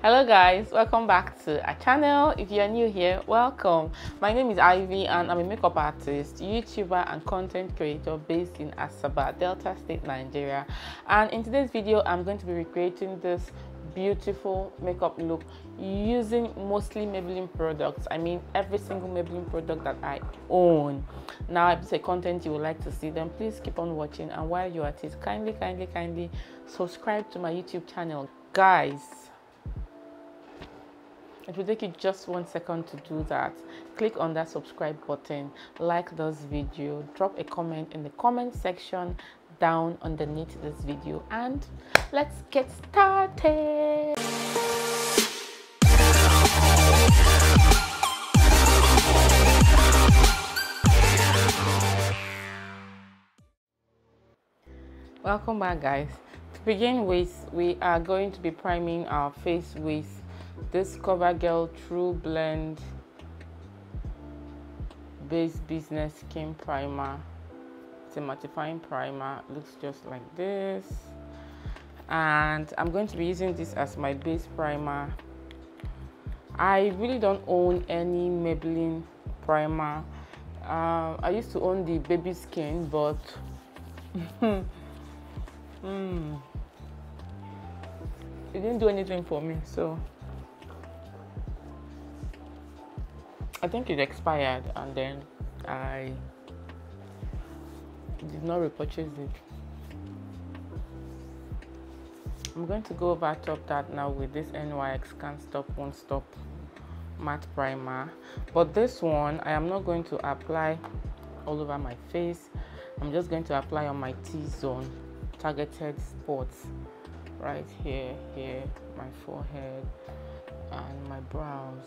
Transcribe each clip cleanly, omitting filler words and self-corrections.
Hello guys, welcome back to our channel. If you are new here, welcome. My name is Ivy and I'm a makeup artist, YouTuber and content creator based in Asaba, Delta State, Nigeria. And in today's video, I'm going to be recreating this beautiful makeup look using mostly Maybelline products. I mean every single Maybelline product that I own. Now if it's a content you would like to see, then please keep on watching, and while you're at it, kindly subscribe to my YouTube channel, guys. It will take you just 1 second to do that. Click on that subscribe button, like this video, drop a comment in the comment section down underneath this video, and let's get started. Welcome back, guys. To begin with, we are going to be priming our face with this CoverGirl True Blend Base Business Skin Primer. It's a mattifying primer. It looks just like this, and I'm going to be using this as my base primer. I really don't own any Maybelline primer. I used to own the Baby Skin, but it didn't do anything for me, so I think it expired, and then I did not repurchase it. I'm going to go over top that now with this NYX Can't Stop Won't Stop matte primer, but this one I am not going to apply all over my face. I'm just going to apply on my T-zone targeted spots right here, my forehead and my brows.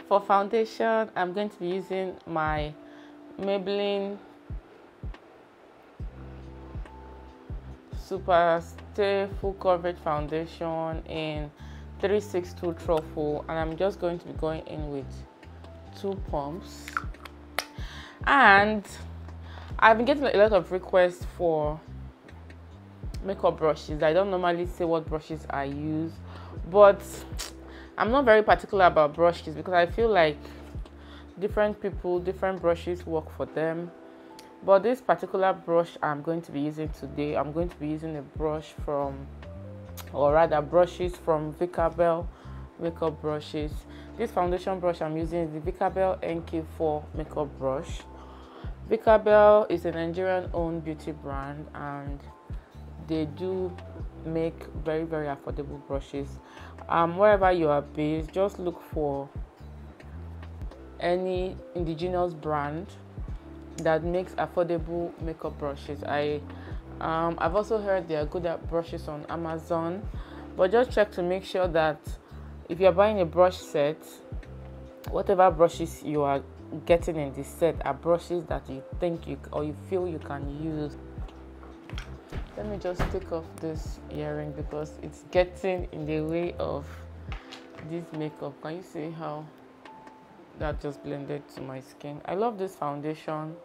For foundation, I'm going to be using my Maybelline Super Stay Full Coverage Foundation in 362 Truffle, and I'm just going to be going in with 2 pumps. And I've been getting a lot of requests for makeup brushes. I don't normally say what brushes I use, but I'm not very particular about brushes because I feel like different people, different brushes work for them. But this particular brush I'm going to be using today, I'm going to be using a brush from, or rather brushes from Vicabel Makeup Brushes. This foundation brush I'm using is the Vicabel NK4 makeup brush. Vicabel is a Nigerian owned beauty brand, and they do make very affordable brushes. Wherever you are based, just look for any indigenous brand that makes affordable makeup brushes. I've also heard they are good at brushes on Amazon, but just check to make sure that if you're buying a brush set, whatever brushes you are getting in this set are brushes that you think you feel you can use. Let me just take off this earring because it's getting in the way of this makeup. Can you see how that just blended to my skin? I love this foundation.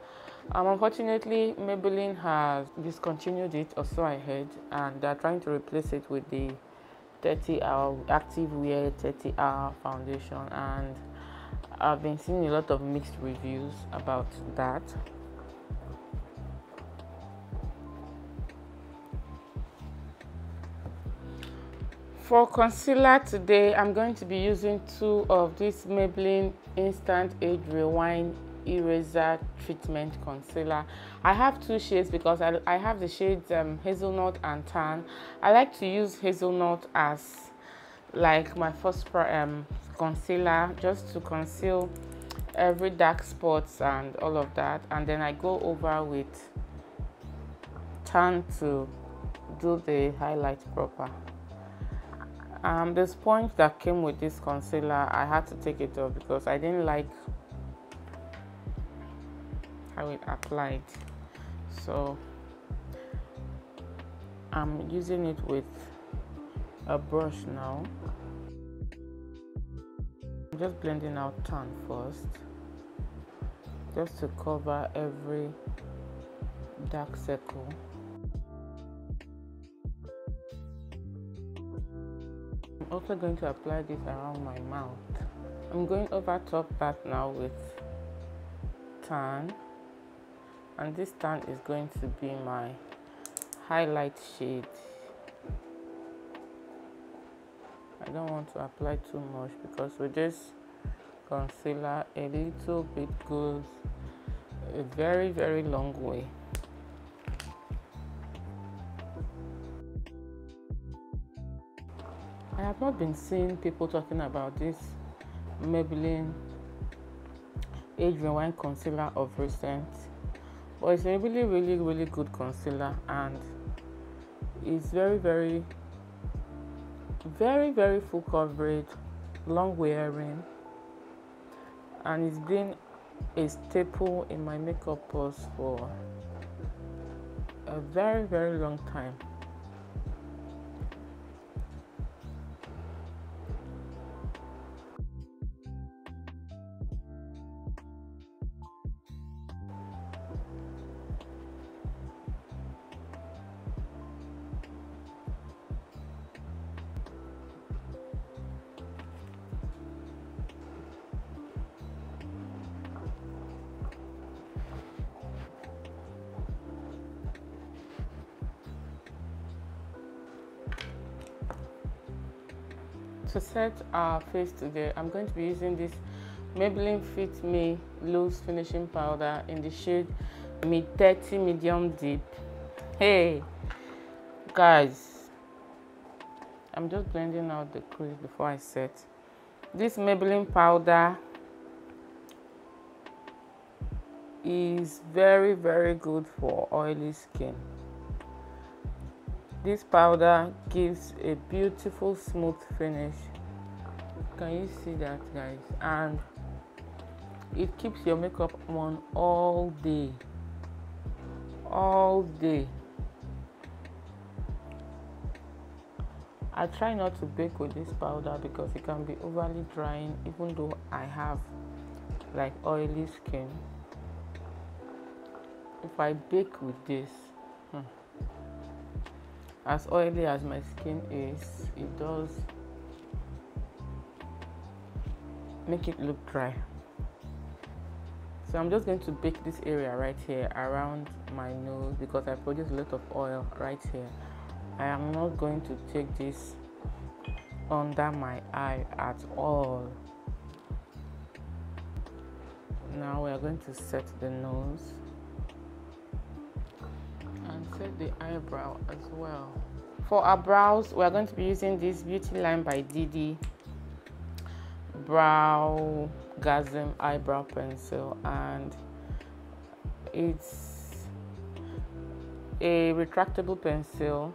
Unfortunately, Maybelline has discontinued it, or so I heard, and they're trying to replace it with the 30-hour active wear 30-hour foundation, and I've been seeing a lot of mixed reviews about that. For concealer today, I'm going to be using 2 of this Maybelline Instant Age Rewind Eraser Treatment Concealer. I have 2 shades because I have the shades Hazelnut and Tan. I like to use Hazelnut as like my first concealer, just to conceal every dark spots and all of that, and then I go over with Tan to do the highlight proper. The sponge that came with this concealer, I had to take it off because I didn't like how it applied, so I'm using it with a brush now. I'm just blending out tan first, just to cover every dark circle. I'm also going to apply this around my mouth. I'm going over top that now with tan, and this tan is going to be my highlight shade. I don't want to apply too much because with this concealer a little bit goes a very, very long way. I have not been seeing people talking about this Maybelline Age Rewind concealer of recent, but it's a really, really, really good concealer, and it's very, very, very, very full coverage, long wearing, and it's been a staple in my makeup purse for a very, very long time. To set our face today, I'm going to be using this Maybelline Fit Me Loose Finishing Powder in the shade Mid 30 Medium Deep. Hey guys, I'm just blending out the crease before I set. This Maybelline powder is very, very good for oily skin. This powder gives a beautiful smooth finish. Can you see that, guys? And it keeps your makeup on all day. All day. I try not to bake with this powder because it can be overly drying, even though I have like oily skin. If I bake with this, as oily as my skin is, it does make it look dry. So I'm just going to bake this area right here around my nose because I produce a lot of oil right here. I am not going to take this under my eye at all. Now we are going to set the nose and set the eyebrow as well. For our brows, we are going to be using this Beauty Line by Didi Brow Gasm eyebrow pencil, and it's a retractable pencil.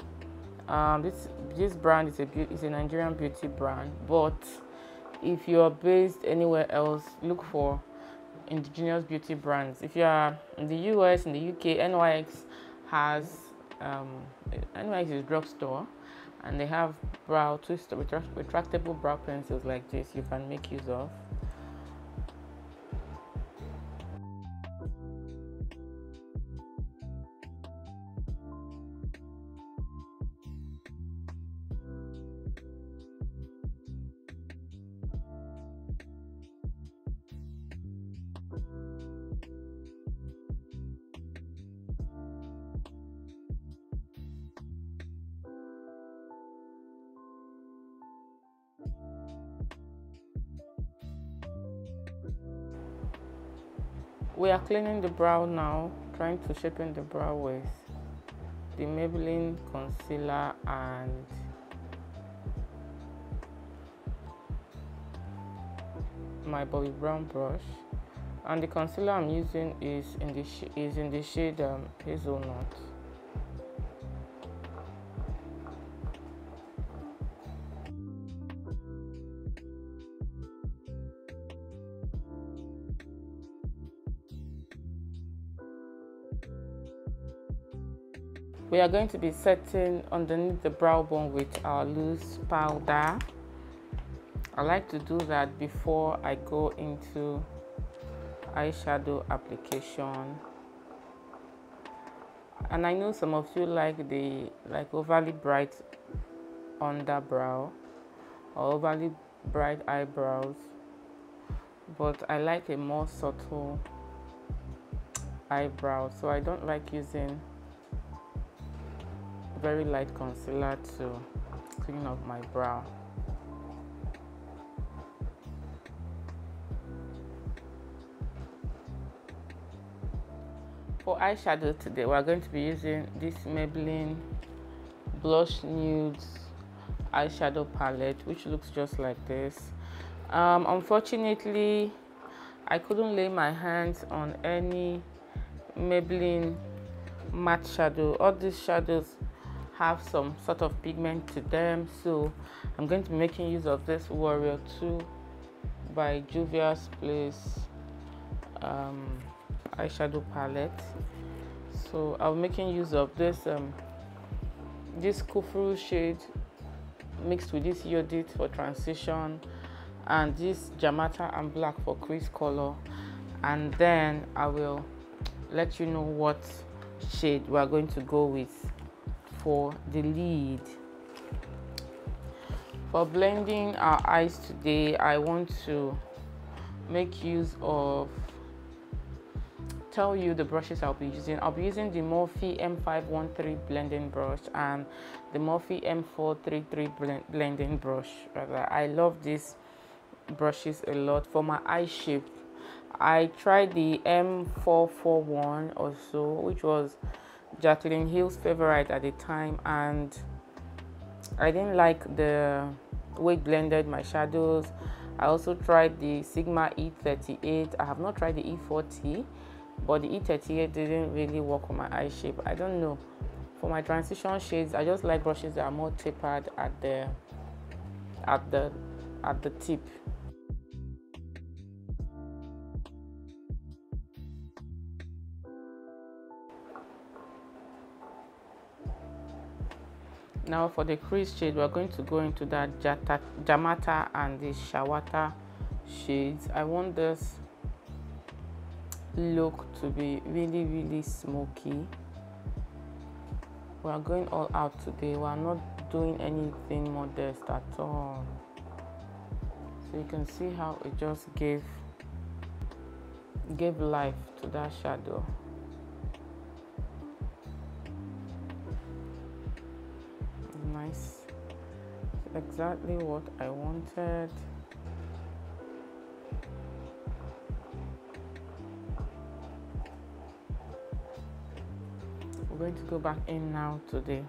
This brand is a Nigerian beauty brand, but if you are based anywhere else, look for indigenous beauty brands. If you are in the US, in the UK, NYX is drugstore, and they have retractable brow pencils like this you can make use of. We are cleaning the brow now, trying to shape in the brow with the Maybelline concealer and my Bobbi Brown brush. And the concealer I'm using is in the shade Hazelnut. We are going to be setting underneath the brow bone with our loose powder. I like to do that before I go into eyeshadow application. And I know some of you like the overly bright underbrow or overly bright eyebrows, but I like a more subtle eyebrow, so I don't like using very light concealer to clean up my brow. For eyeshadow today, we are going to be using this Maybelline Blush Nudes eyeshadow palette, which looks just like this. Unfortunately, I couldn't lay my hands on any Maybelline matte shadow. All these shadows have some sort of pigment to them, so I'm going to be making use of this Warrior 2 by Juvia's Place eyeshadow palette. So I'll be making use of this this Kufru shade mixed with this Iodide for transition, and this Jamata and Black for crease color, and then I will let you know what shade we are going to go with for the lid. For blending our eyes today, I want to make use of, tell you the brushes I'll be using. I'll be using the Morphe M513 blending brush and the Morphe M433 blending brush. Rather, I love these brushes a lot. For my eye shape, I tried the M441 or so, which was Jaclyn Hill's favorite at the time, and I didn't like the way it blended my shadows. I also tried the Sigma E38. I have not tried the E40, but the E38 didn't really work on my eye shape. I don't know. For my transition shades, I just like brushes that are more tapered at the tip. Now for the crease shade, we're going to go into that Jamata and the Shawata shades. I want this look to be really, really smoky. We are going all out today. We are not doing anything modest at all. So you can see how it just gave life to that shadow. Nice. Exactly what I wanted. We're going to go back in now to the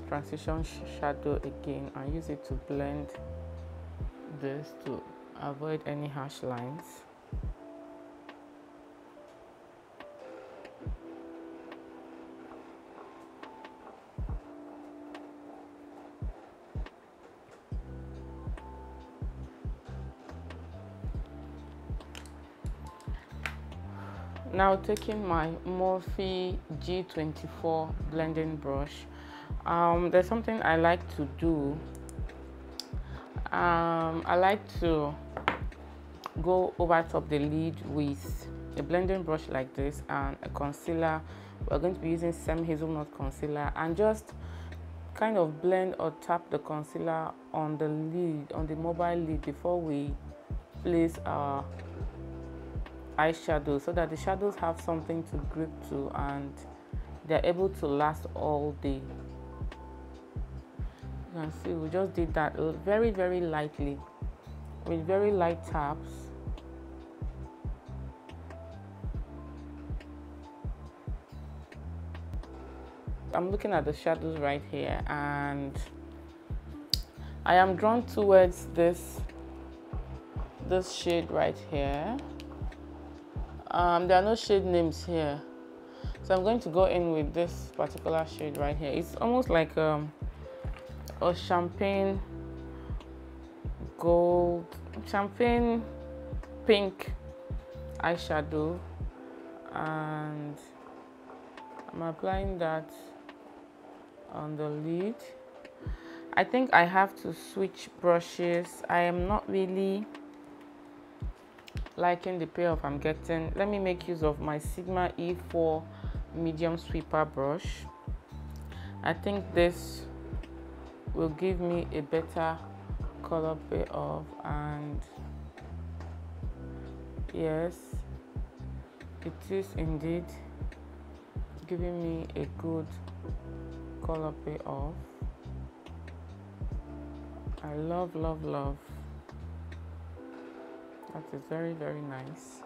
transition shadow again and use it to blend this to avoid any harsh lines. Now taking my Morphe G24 blending brush, there's something I like to do. I like to go over top the lid with a blending brush like this and a concealer. We're going to be using Sam Hazelnut concealer, and just kind of blend or tap the concealer on the lid, on the mobile lid, before we place our eyeshadow, so that the shadows have something to grip to and they're able to last all day. You can see we just did that very, very lightly with very light taps. I'm looking at the shadows right here, and I am drawn towards this shade right here. There are no shade names here, so I'm going to go in with this particular shade right here. It's almost like a champagne pink eyeshadow, and I'm applying that on the lid. I think I have to switch brushes. I am not really liking the payoff I'm getting. Let me make use of my Sigma E4 medium sweeper brush. I think this will give me a better color payoff, and yes, it is indeed giving me a good color payoff. I love that is very nice.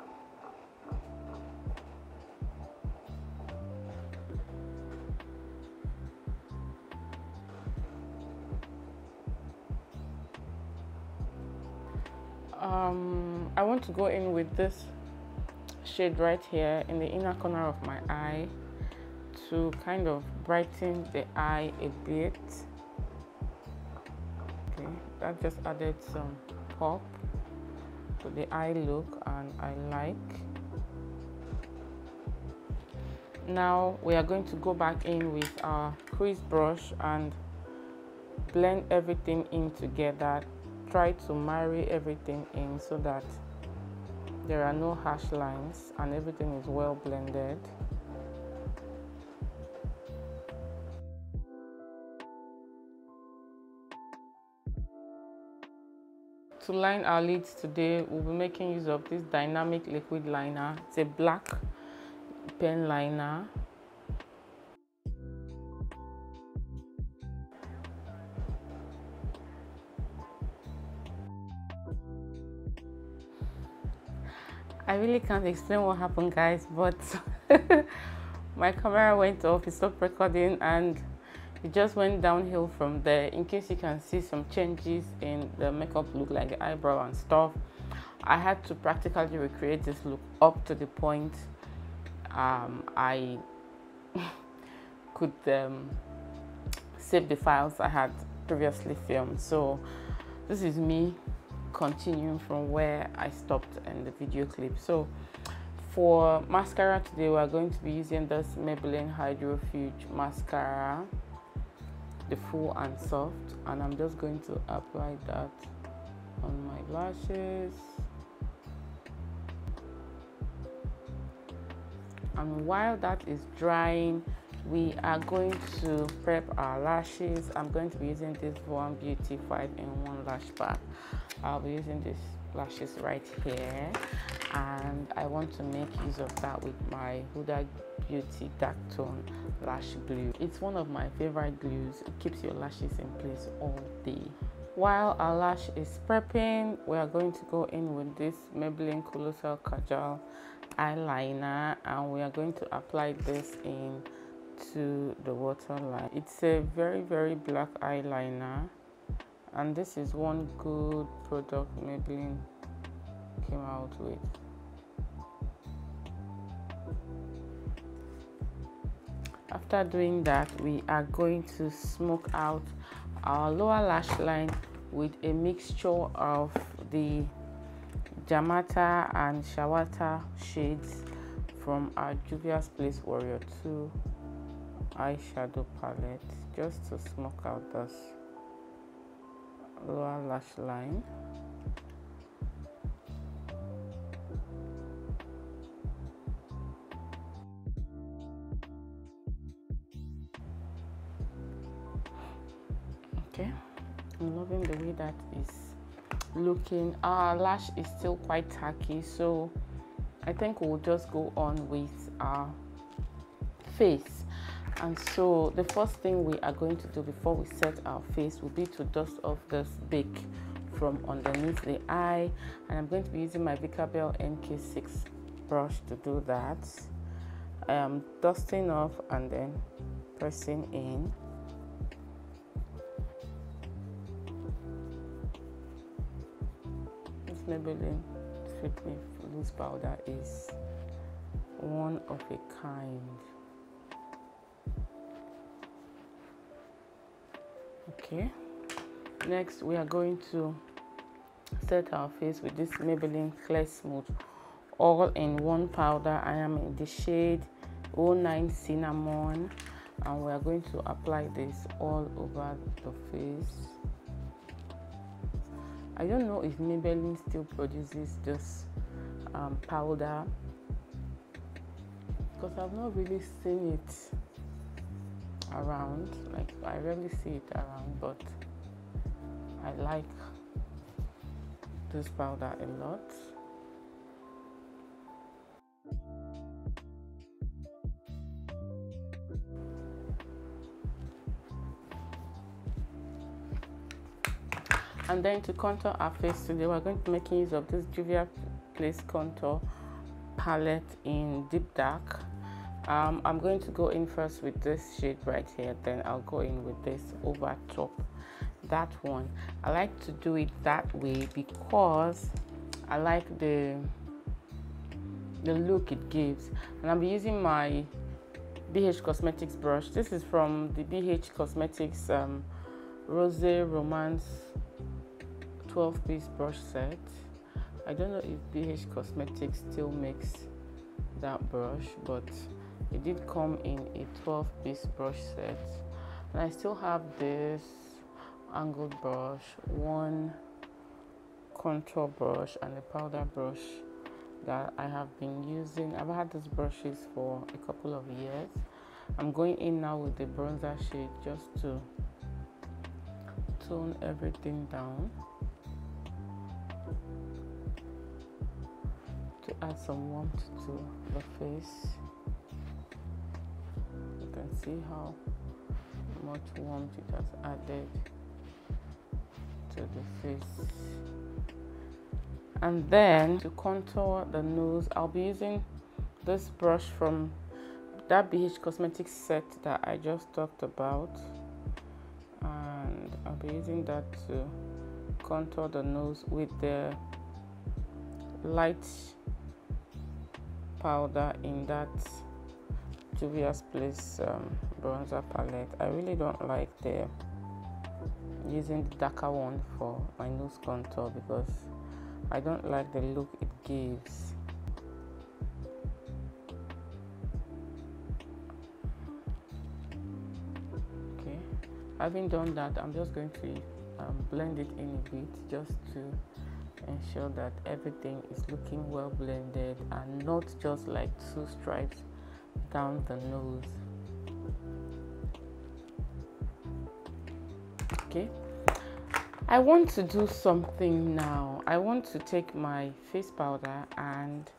I want to go in with this shade right here in the inner corner of my eye to kind of brighten the eye a bit. Okay, that just added some pop to the eye look, and I like. Now we are going to go back in with our crease brush and blend everything in together. Try to marry everything in so that there are no harsh lines and everything is well blended. To line our lids today, we'll be making use of this dynamic liquid liner. It's a black pen liner. I really can't explain what happened, guys, but my camera went off, it stopped recording, and it just went downhill from there. In case you can see some changes in the makeup look, like the eyebrow and stuff, I had to practically recreate this look up to the point I could save the files I had previously filmed. So this is me continuing from where I stopped in the video clip. So for mascara today, we are going to be using this Maybelline Hydro Fuge mascara, the full and soft, and I'm just going to apply that on my lashes. And while that is drying, we are going to prep our lashes. I'm going to be using this Von Beauty 5-in-1 lash bar. I'll be using these lashes right here, and I want to make use of that with my Huda Beauty Dark Tone Lash Glue. It's one of my favorite glues. It keeps your lashes in place all day. While our lash is prepping, we are going to go in with this Maybelline Colossal Kajal eyeliner, and we are going to apply this in to the waterline. It's a very black eyeliner, and this is one good product Maybelline came out with. After doing that, we are going to smoke out our lower lash line with a mixture of the Jamata and Shawata shades from our Juvia's Place Warrior 2 eyeshadow palette, just to smoke out this lower lash line. Okay, I'm loving the way that is looking. Our lash is still quite tacky, so I think we'll just go on with our face. And so the first thing we are going to do before we set our face will be to dust off this bake from underneath the eye, and I'm going to be using my Vicabel NK6 brush to do that. I am dusting off and then pressing in. This Maybelline Fit Me loose powder is one of a kind. Okay, next we are going to set our face with this Maybelline Clear Smooth all-in-one powder. I am in the shade 09 Cinnamon, and we are going to apply this all over the face. I don't know if Maybelline still produces this powder. because I've not really seen it around. Like, I rarely see it around, but I like this powder a lot. And then to contour our face today, we're going to be making use of this Juvia's Place contour palette in deep dark. I'm going to go in first with this shade right here, then I'll go in with this over top, that one. I like to do it that way because I like the look it gives. And I'll be using my BH Cosmetics brush. This is from the BH Cosmetics Rose Romance 12-piece brush set. I don't know if BH Cosmetics still makes that brush, but it did come in a 12-piece brush set. And I still have this angled brush, one contour brush, and a powder brush that I have been using. I've had these brushes for a couple of years. I'm going in now with the bronzer shade just to tone everything down, to add some warmth to the face. You can see how much warmth it has added to the face. And then to contour the nose, I'll be using this brush from that BH Cosmetics set that I just talked about, and I'll be using that to contour the nose with the light powder in that Juvia's Place bronzer palette. I really don't like using the darker one for my nose contour because I don't like the look it gives. Okay, having done that, I'm just going to blend it in a bit just to ensure that everything is looking well blended and not just like two stripes down the nose. Okay, I want to do something now. I want to take my face powder and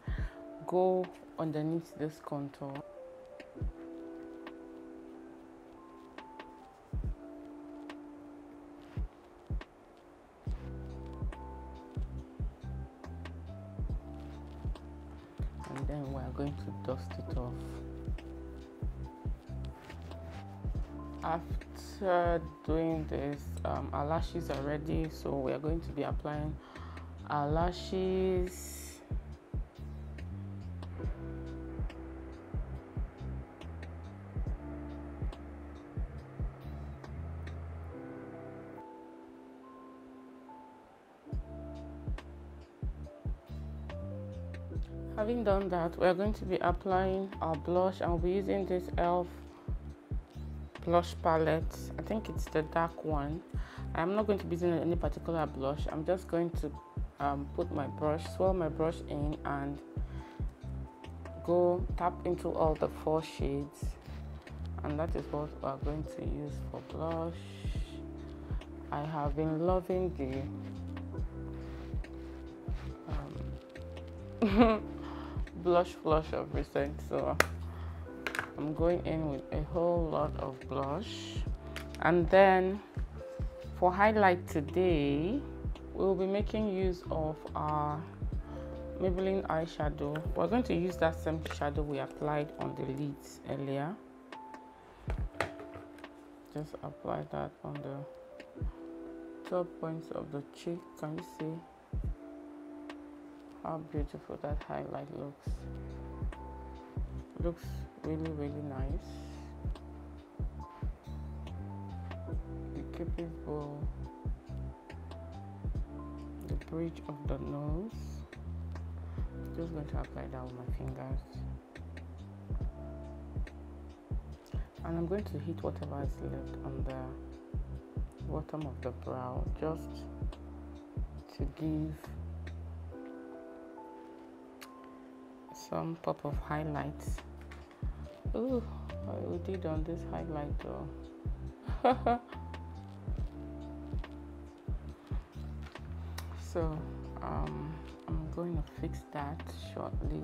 go underneath this contour. And then we're going to dust it off. After doing this, our lashes are ready, so we are going to be applying our lashes. Having done that, we are going to be applying our blush, and we'll be using this e.l.f. blush palette. I think it's the dark one. I'm not going to be using any particular blush. I'm just going to put my brush, swirl my brush in, and go tap into all the 4 shades, and that is what we are going to use for blush. I have been loving the blush flush of recent, so I'm going in with a whole lot of blush. And then for highlight today, we'll be making use of our Maybelline eyeshadow. We're going to use that same shadow we applied on the lids earlier. Just apply that on the top points of the cheek. Can you see how beautiful that highlight looks? Looks really, really nice. The cupid bow, the bridge of the nose. Just going to apply that with my fingers, and I'm going to hit whatever is left on the bottom of the brow, just to give some pop of highlights Ooh, we did on this highlight though. So I'm going to fix that shortly.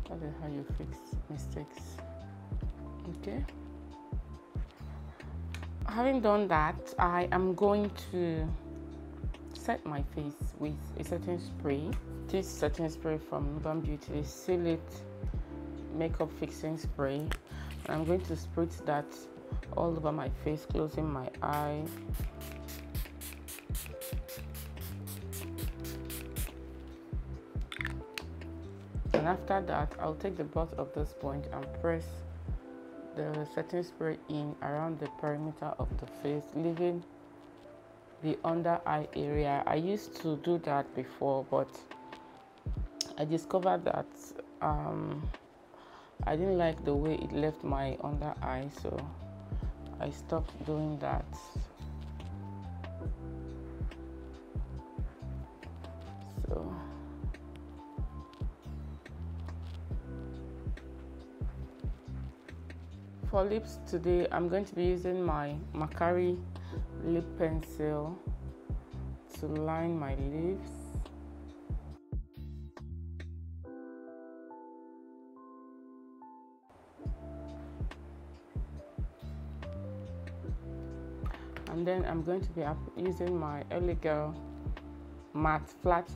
That is how you fix mistakes. Okay, having done that, I am going to set my face with a setting spray. This setting spray from Urban Beauty is Seal It Makeup Fixing Spray, and I'm going to spritz that all over my face, closing my eye. And after that, I'll take the butt of this sponge and press the setting spray in around the perimeter of the face, leaving the under eye area. I used to do that before, but I discovered that I didn't like the way it left my under eye, so I stopped doing that. So for lips today, I'm going to be using my Macari lip pencil to line my lips. And then I'm going to be using my Early Girl flat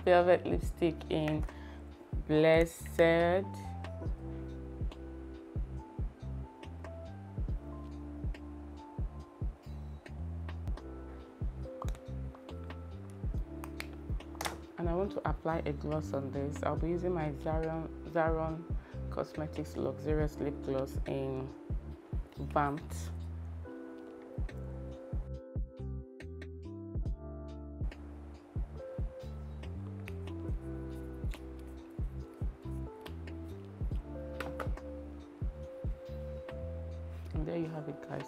velvet lipstick in Blessed. And I want to apply a gloss on this. I'll be using my Zaron Cosmetics Luxurious Lip Gloss in Vamped. And there you have it, guys.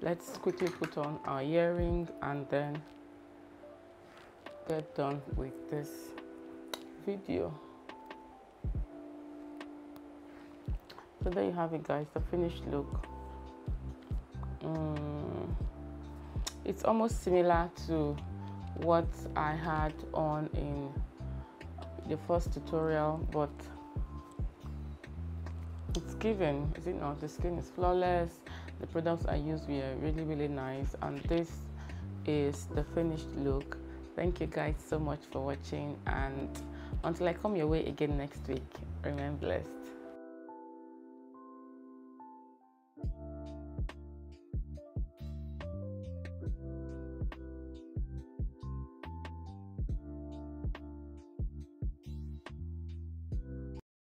Let's quickly put on our earring and then get done with this video. So there you have it, guys, the finished look. It's almost similar to what I had on in the first tutorial, but it's given, is it not? The skin is flawless, the products I used were really nice, and this is the finished look. Thank you guys so much for watching, and until I come your way again next week, remain blessed.